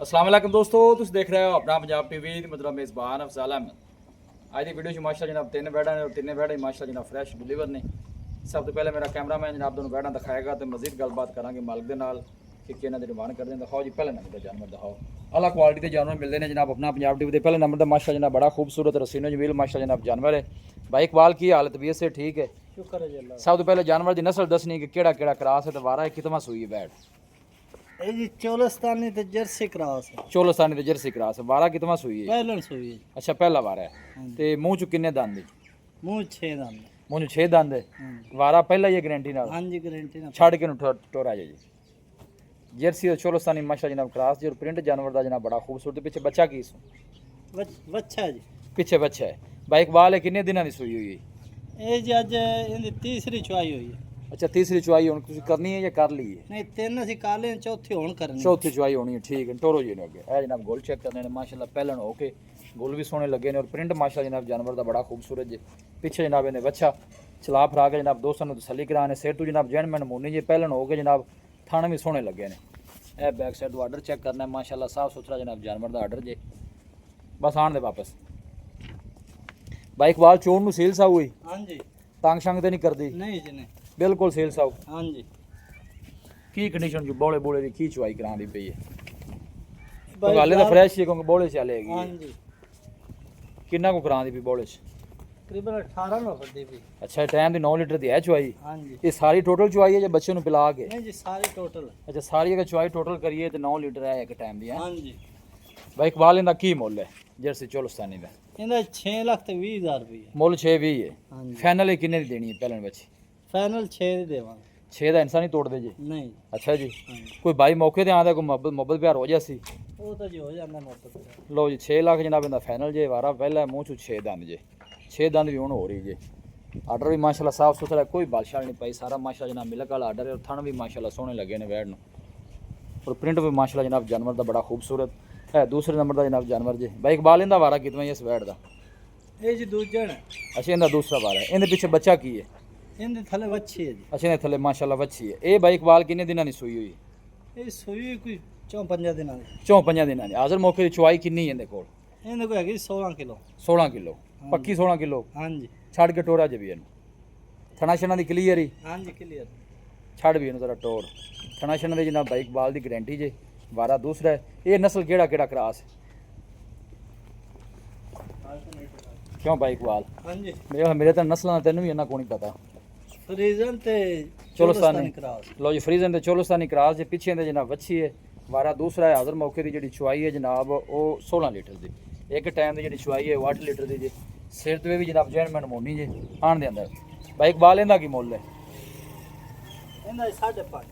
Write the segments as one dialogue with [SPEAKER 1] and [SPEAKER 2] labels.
[SPEAKER 1] अस्सलाम वालेकुम दोस्तों, तुम देख रहे हो अपना पंजाब टीवी मतलब मेज़बान अफजाल अहमद। आज की वीडियो च माशाल्लाह जनाब तीन बैडा ने और तीन बैडा माशाल्लाह जनाब फ्रैश डिलीवर ने। सब तो पहले मेरा कैमरामैन जनाब दोनों बैडा दिखाएगा तो मजीद गलबात करांगे मालिक के नाल कि इन्हों की डिमांड करते हैं। दिखाओ जी पहले नंबर का जानवर दिखाओ। अला क्वालिटी के जानवर मिलते हैं जनाब अपना पंजाब टीवी के। पहले नंबर का माशा जनाब बड़ा खूबसूरत रसीनो जमील माशा जनाब जानवर है। भाई इकबाल की हालत तबीयत से ठीक है?
[SPEAKER 2] शुक्र है जी अल्लाह।
[SPEAKER 1] सब तो पहले जानवर की नस्ल दसनी कि केड़ा केड़ा क्रास है तो वारा है कितना सूई है बैड?
[SPEAKER 2] ये जी चोलस्तानी ते जर्सी क्रॉस है।
[SPEAKER 1] चोलस्तानी ते जर्सी क्रास है। वारा कितना सूई है?
[SPEAKER 2] पहलन सुई है।
[SPEAKER 1] अच्छा पहला वारा है।
[SPEAKER 2] हाँ जी।
[SPEAKER 1] ते मुंह च किन्ने दंद है?
[SPEAKER 2] मुंह 6 दंद।
[SPEAKER 1] मुंह च 6 दंद है।
[SPEAKER 2] हाँ जी।
[SPEAKER 1] वारा पहला ही है गारंटी नाल?
[SPEAKER 2] हाँ जी गारंटी ना।
[SPEAKER 1] छड़ के टोरा जी। जर्सी और चोलस्तानी माशा जनाब क्रास जी और प्रिंट जानवर का जनाब बड़ा खूबसूरत। पीछे बच्चा की सू?
[SPEAKER 2] बच्चा है जी।
[SPEAKER 1] पीछे बच्चा है। बाइक वाल है किन्ने दिनों की सूई हुई है?
[SPEAKER 2] ये जी अज इनकी तीसरी चुआई हुई है।
[SPEAKER 1] अच्छा तीसरी चुआई हुण तुसीं करनी है या कर ली है?
[SPEAKER 2] नहीं तीन असी काले चौथी होन करनी।
[SPEAKER 1] चौथी चुआई होनी है। ठीक है टोरो जी ने अगे ए जनाब गोल चेक करने ने माशाल्लाह पहलन हो के गोल भी सोने लगे ने और प्रिंट माशा जनाब जानवर का बड़ा खूबसूरत जी। पीछे जनाब इन्हें बच्चा चला फरा के जनाब दोस्तों को तसली कराने सिर तो जनाब जैन मैन मोनी जी पहलन हो के जनाब थाने भी सोने लगे ने। ए बैक साइड तो आर्डर चेक करना है माशाल्लाह साफ सुथरा जनाब जानवर का आर्डर जे। बस आन दे वापस। बाइक वाल चोन नूं सील सा हुई
[SPEAKER 2] हाँ जी।
[SPEAKER 1] तंग शंग तो नहीं करती?
[SPEAKER 2] नहीं जी नहीं।
[SPEAKER 1] बिल्कुल सेल साहब
[SPEAKER 2] हाँ जी।
[SPEAKER 1] की कंडीशन जो बोले बोले की की चुआई करानी पई है?
[SPEAKER 2] भाई
[SPEAKER 1] गाले तो
[SPEAKER 2] यार-
[SPEAKER 1] फ्रेश ही क्योंकि बोले चलेगी।
[SPEAKER 2] हाँ जी।
[SPEAKER 1] किन्ना को करानी पई बोले च?
[SPEAKER 2] तकरीबन 18 में बड़ी भी।
[SPEAKER 1] अच्छा टाइम दी 9 लीटर दी है चुआई?
[SPEAKER 2] हाँ जी।
[SPEAKER 1] ये सारी टोटल चुआई है या बच्चे नु पिला के?
[SPEAKER 2] नहीं जी सारी टोटल।
[SPEAKER 1] अच्छा सारी अगर चुआई टोटल करिए तो 9 लीटर है एक टाइम दी है।
[SPEAKER 2] हाँ जी।
[SPEAKER 1] भाई इकबाल इंदा की मुੱਲ है जर्सी चोलस्तानी दा?
[SPEAKER 2] इनका 6 लाख ते 20,000 रुपये।
[SPEAKER 1] मुੱਲ 620 है।
[SPEAKER 2] हाँ जी।
[SPEAKER 1] फाइनल किन्ने दी देनी है पहलन बच्ची?
[SPEAKER 2] फाइनल 6 दी देवांगे।
[SPEAKER 1] 6 दा इंसान ही तोड़ दे जी?
[SPEAKER 2] नहीं।
[SPEAKER 1] अच्छा जी
[SPEAKER 2] हाँ जी।
[SPEAKER 1] कोई भाई मौके ते आंदा कोई मोहब्बत प्यार हो जासी?
[SPEAKER 2] वो तो जी हो जाता मोहब्बत।
[SPEAKER 1] लो जी 6 लाख जनाब इंदा फाइनल जे। वारा पहला मुंह चू 6 दंद जे। 6 दंद भी हुण हो रही जे। आर्डर भी माशाल्लाह साफ सुथरा है, कोई बादशाह नहीं पाई सारा माशाल्लाह जनाब मिलक वाला आर्डर है और थन भी माशाल्लाह सोने लगे ने वैड और प्रिंट भी माशाल्लाह जनाब जानवर का बड़ा खूबसूरत है। दूसरे नंबर का जनाब जानवर जे। भाई इकबाल इंदा वारा कितना है इस वैड का?
[SPEAKER 2] ये जी दूजन है।
[SPEAKER 1] अच्छा इंदा दूसरा वारा है। इनके पीछे बच्चा की है?
[SPEAKER 2] इनके थले बच्ची है जी।
[SPEAKER 1] अच्छा इन्हें थले माशाल्लाह बच्ची है। ये भाई इकबाल किन्ने दिनों की सूई हुई?
[SPEAKER 2] ये सुई कोई 4-5 दिन आ
[SPEAKER 1] 4-5 दिनों की। हाजिर मौके की चुआई किन्नी है इनके कोल?
[SPEAKER 2] इनके को है 16 किलो।
[SPEAKER 1] 16 किलो
[SPEAKER 2] हाँ
[SPEAKER 1] पक्की 16 किलो
[SPEAKER 2] हाँ जी।
[SPEAKER 1] छड़ के टोरा जे भी इन थना शना की क्लीयर ही
[SPEAKER 2] हाँ जी क्लियर।
[SPEAKER 1] छड़ भी इन जरा टोर थना शना की जनाब भाई इकबाल की गारंटी जे। वारा दूसरा है। ये नस्ल केड़ा केड़ा क्रास है? क्यों भाई इकबाल
[SPEAKER 2] हाँ जी।
[SPEAKER 1] मेरे तो नस्लों का तेन भी इन्ना को नहीं पता।
[SPEAKER 2] फ्रीजन ते
[SPEAKER 1] चोलस्तानी
[SPEAKER 2] क्रॉस।
[SPEAKER 1] लो जी फ्रीजन ते चोलस्तानी क्रास जे। पीछे दे जनाब बच्ची है। वारा दूसरा है। हाजिर मौके की जी चुआई है जनाब वो 16 लीटर की। एक टाइम की जी चुआई है 8 लीटर की जी। सिर तो भी जनाब जैन मैन मोनी जी आन दे अंदर। भाई इकबाल इंदा की मुੱਲ है?
[SPEAKER 2] इनका 5.5।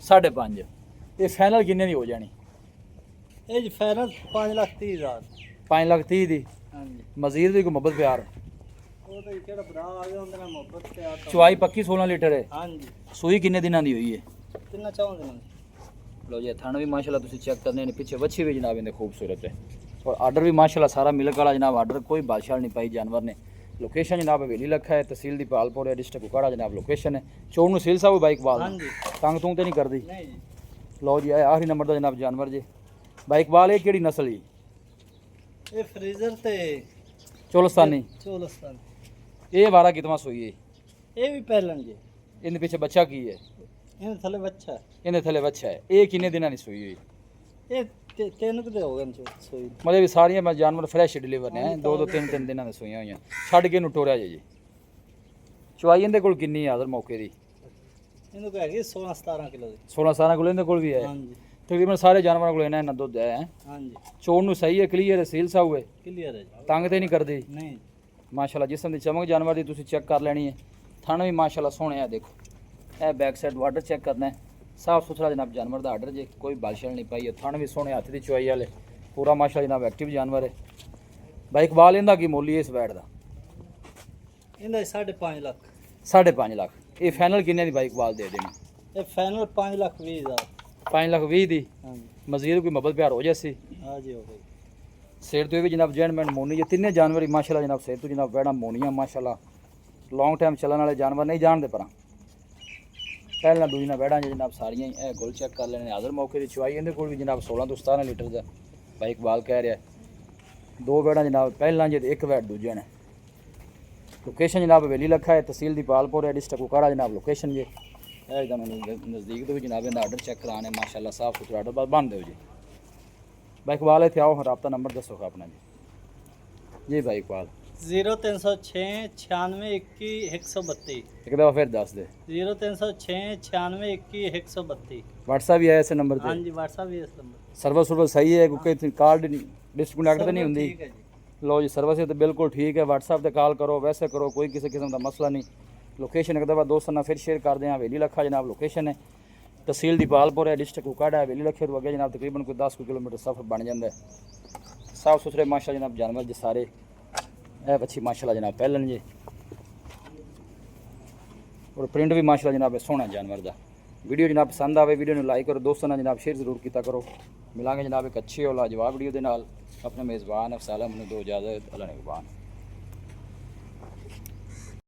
[SPEAKER 1] 5.5। ये फाइनल किन्ने की हो जानी?
[SPEAKER 2] ये जी फाइनल 5,30,000।
[SPEAKER 1] 5,30,000 दी।
[SPEAKER 2] हाँ जी।
[SPEAKER 1] मजीद भी कोई मोहब्बत प्यार?
[SPEAKER 2] वो तो केड़ा भरा आ गया उनके नाल मोहब्बत पे आता।
[SPEAKER 1] चुआई पक्की 16 लीटर है।
[SPEAKER 2] हाँ जी।
[SPEAKER 1] सूई किन्ने दिनों की हुई है?
[SPEAKER 2] कितना चाहोगे ना?
[SPEAKER 1] लो जी थाना भी माशाल्लाह तुसी चेक करने ने। पीछे बच्ची भी जनाब इन्हें खूबसूरत है और आर्डर भी माशाल्लाह सारा मिलक वाला जनाब आर्डर कोई बादशाह नहीं पाई जानवर ने। लोकेशन जनाब हवेली लखा है तहसील दी पालपुर है डिस्ट्रिक्ट कुकाड़ा जनाब लोकेशन है। चौन नूं सील साहब बाइक बाल
[SPEAKER 2] हाँ जी।
[SPEAKER 1] तंग तुंग तो नहीं करती?
[SPEAKER 2] नहीं जी।
[SPEAKER 1] लो जी आखिरी नंबर का जनाब जानवर जी। बाइक बाल ये केड़ी नस्ल ही?
[SPEAKER 2] ये फ्रीजर ते
[SPEAKER 1] चोलस्तानी।
[SPEAKER 2] चोलस्तान।
[SPEAKER 1] ये वारा कितना सूई है?
[SPEAKER 2] ये भी पहलन जी।
[SPEAKER 1] इनके पीछे बच्चा की है?
[SPEAKER 2] इन थले बच्चा है।
[SPEAKER 1] इन्हें थले बच्चा है। ये किन्ने दिनों की सूई हुई?
[SPEAKER 2] ये 3 के हो गए सुई।
[SPEAKER 1] मतलब ये सारियां मैं जानवर फ्रैश डिलीवर ने 2-2 3-3 दिनों की सूइयां हुई छड़ के नूं टोरिया जी। चुआई इनके कोल किन्नी है हाजिर मौके की?
[SPEAKER 2] इनको है 16-17 किलो दी।
[SPEAKER 1] 16-17 कोल इनके कोल भी है।
[SPEAKER 2] हाँ जी।
[SPEAKER 1] तकरीबन सारे जानवरों को इन्ना दुध है।
[SPEAKER 2] हाँ जी
[SPEAKER 1] चोन नूं सही है क्लीयर है सील सा हुए
[SPEAKER 2] क्लियर है जी।
[SPEAKER 1] तंग तो नहीं करती?
[SPEAKER 2] नहीं।
[SPEAKER 1] माशाल्लाह जिसम की चमक जानवर की तुसी चेक कर लेनी है। थन भी माशाल्लाह सोहने है। देखो ए बैक साइड वाटर चेक करना है साफ सुथरा जनाब जानवर का आर्डर जे। कोई बालशाल नहीं पाई है। थन भी सोहने हाथ की चुआई वाले पूरा माशाल्लाह जनाब एक्टिव जानवर है। भाई इकबाल इंदा की मुੱਲ है इस बैट का?
[SPEAKER 2] इनका 5.5 लाख।
[SPEAKER 1] 5.5 लाख। ये फाइनल किन्ने की भाई इकबाल दे देनी?
[SPEAKER 2] ये फाइनल 5,20,000।
[SPEAKER 1] 5,20,000 दी।
[SPEAKER 2] हाँ जी।
[SPEAKER 1] मजीद कोई मोहब्बत प्यार हो जासी?
[SPEAKER 2] हाँ जी हो गई।
[SPEAKER 1] सेर तो भी जनाब जैन मैन मोनी ये तिन्ने जानवर ही माशाल्लाह जनाब सेर तो जनाब वैड़ा मोनिया माशाल्लाह लॉन्ग टाइम चलने वाले जानवर नहीं जानते पर ਪਹਿਲਾਂ ਦੂਜੀਆਂ ਵੈੜਾਂ ਜਨਾਬ ਸਾਰੀਆਂ ਹੀ ਇਹ ਗੁੱਲ ਚੈੱਕ ਕਰ ਲੈਣੇ ਹਾਜ਼ਰ ਮੌਕੇ ਦੀ ਚਵਾਈ ਇਹਦੇ ਕੋਲ ਵੀ ਜਨਾਬ 16 ਤੋਂ 17 ਲੀਟਰ ਦਾ ਭਾਈ ਇਕਬਾਲ ਕਹਿ ਰਿਹਾ। ਦੋ ਵੈੜਾਂ ਜਨਾਬ ਪਹਿਲਾਂ ਜੇ ਇੱਕ ਵੈੜ ਦੂਜੇ ਨੇ। ਲੋਕੇਸ਼ਨ ਜਨਾਬ ਹਵੇਲੀ ਲੱਖਾ ਹੈ, ਤਹਿਸੀਲ ਦੀਪਾਲਪੁਰ ਹੈ, डिस्ट्रिक्ट कुपवाड़ा जनाब लोकेशन जे एकदम नज़दीक तो भी जनाब इन्हें आर्डर चेक कराने माशाल्लाह साफ़ सुथरा आर्डर बस बन दो जी। भाई इकबाल इतने आओ रबता नंबर दसो अपना जी भाई इकबाल
[SPEAKER 2] 0306 96 21 132
[SPEAKER 1] एक दफ़ा फिर दस दे
[SPEAKER 2] 0306 96 21 132।
[SPEAKER 1] व्हाट्सएप भी है इस नंबर
[SPEAKER 2] हाँ
[SPEAKER 1] पर।
[SPEAKER 2] जी व्हाट्सएप भी है इस नंबर।
[SPEAKER 1] सर्विस सर्विस सही है क्योंकि कार्ड डिस्कनेक्ट तो नहीं होंगी।
[SPEAKER 2] ठीक है जी।
[SPEAKER 1] लो जी सर्विस तो बिल्कुल ठीक है। व्हाट्सएप पर कॉल करो वैसे करो कोई किसी किस्म का मसला नहीं। लोकेशन एक दफ़ा दोस्तों ने फिर शेयर कर दें। हवेली लखा जनाब लोकेशन है, तहसील दीपालपुर है, डिस्ट्रिक्ट कुपवाड़ा है। हवेली लखे तो अगे जनाब तकरीबन कोई 10 किलोमीटर सफ़र बन जाता है। साफ़ सुथरे माशाल्लाह जनाब जानवर जो सारे है अच्छी माशाल्लाह जनाब पहलन जी और प्रिंट भी माशाल्लाह जनाब सोहना जानवर का। वीडियो जनाब पसंद आए वीडियो लाइक करो, दोस्तों ने जनाब शेयर जरूर किया करो। मिलांगे जनाब एक अच्छी और लाजवाब वीडियो के नाल। अपने मेज़बान अफसाला मैनूं दो इजाज़त। अल्लाह निगहबान।